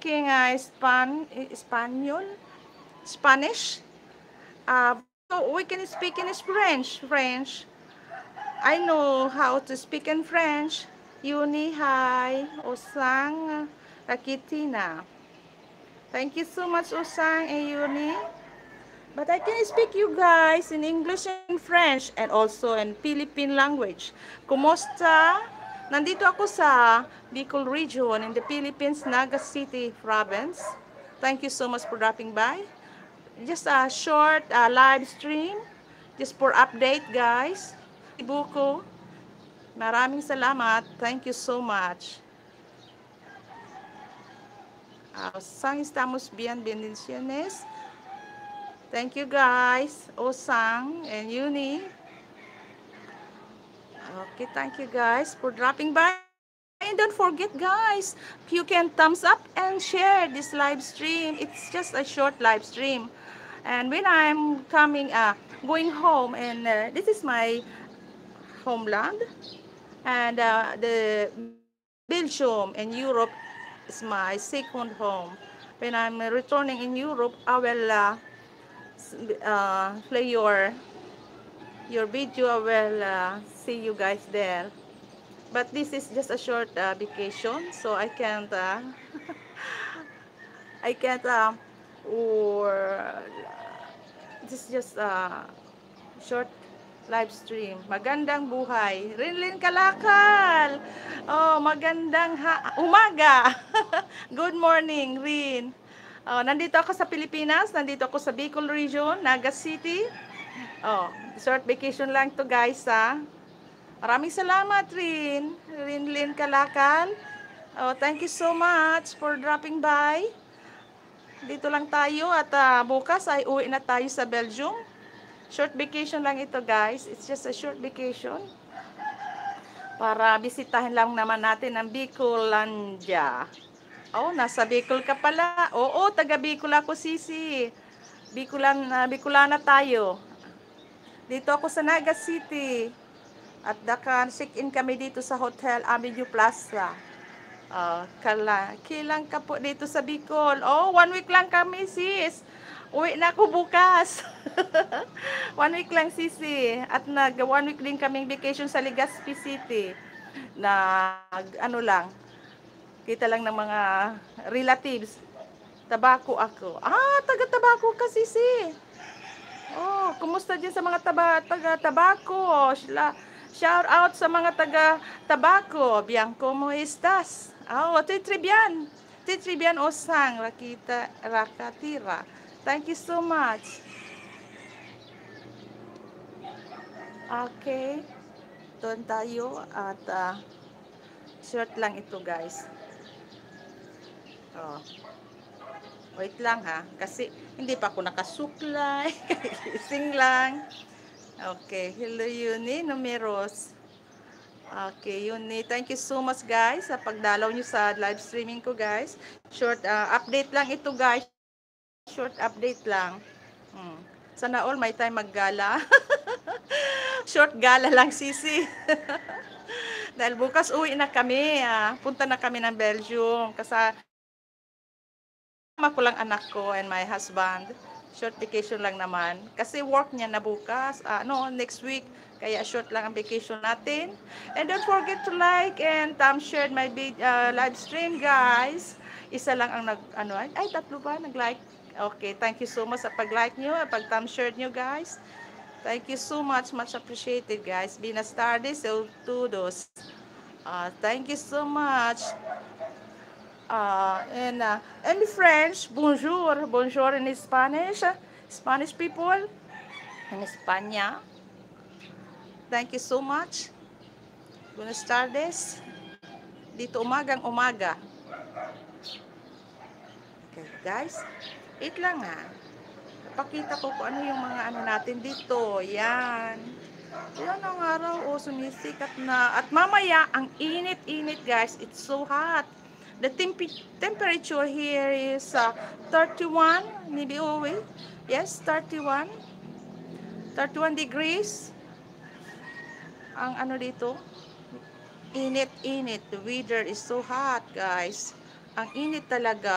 speaking Spanish. So we can speak in French. I know how to speak in French. Yuni, hi. Osang, Rakitina. Thank you so much, Osang and Yuni. But I can speak you guys in English and French and also in Philippine language. Kumusta? Nandito ako sa Bicol region in the Philippines, Naga City province. Thank you so much for dropping by. Just a short live stream just for update guys. Ibuko. Maraming salamat. Thank you so much. Sang estamos bien, bendiciones. Thank you guys, Osang and Yuni. Okay, thank you guys for dropping by. And don't forget guys, you can thumbs up and share this live stream. It's just a short live stream. And when I'm going home, and this is my homeland, and the Belgium and Europe is my second home. When I'm returning in Europe, I will play your video. I will see you guys there. But this is just a short vacation, so I can't I can't or this is just a short live stream. Magandang buhay. Rinlin Kalakal. Oh, magandang umaga. Good morning, Rin. Nandito ako sa Pilipinas, nandito ako sa Bicol region, Naga City. Oh, short vacation lang to guys ha. Maraming salamat Rin. Rinlin Kalakal. Oh, thank you so much for dropping by. Dito lang tayo at bukas ay uwi na tayo sa Belgium. Short vacation lang ito guys. It's just a short vacation. Para bisitahin lang naman natin ang Bicolandia. Oh, nasa Bicol ka pala. Oo, taga Bicol ako, Sisi. Bicolana tayo. Dito ako sa Naga City. At check-in kami dito sa Hotel Avenue Plaza. Kilang ka po dito sa Bicol. Oh, 1 week lang kami, sis. Uwi na ako bukas. 1 week lang, sisi. At 1 week din kaming vacation sa Legazpi City. Ano lang, kita lang ng mga relatives. Tabako ako. Taga-Tabako ka, sisi. Oh, kumusta dyan sa mga taga-Tabako? Shout out sa mga taga-Tabako. Bien, como estas? Titribian. Titribian Osang, Rakatira. Thank you so much. Okay. Doon tayo at short lang ito guys. Wait lang ha. Kasi hindi pa ako nakasuklay. Ising lang. Okay. Hello Yuni. Numeros. Okay, Yuni. Thank you so much guys sa pagdalaw nyo sa live streaming ko guys. Short update lang ito guys. Short update lang. Sana all may time maggala. Short gala lang, sisi. Dahil bukas uwi na kami. Punta na kami ng Belgium. Kasama ko lang anak ko and my husband. Short vacation lang naman. Kasi work niya na bukas. Next week. Kaya short lang ang vacation natin. And don't forget to like and share my live stream, guys. Isa lang ang tatlo ba nag-like? Okay, thank you so much sa pag-like nyo, pag-thumb share nyo guys. Thank you so much, much appreciated guys. Buenas tardes, todos. Thank you so much. In French, bonjour. Bonjour in Spanish. Spanish people in España. Thank you so much. Buenas tardes. Dito umagang-umaga. Okay guys. Wait lang Pakita ko kung ano yung mga natin dito. Yan. Yan ang araw. Sumisikat na. At mamaya, ang init-init guys. It's so hot. The temperature here is 31. Maybe yes, 31. 31 degrees. Ang dito. Init-init. The weather is so hot guys. Ang init talaga.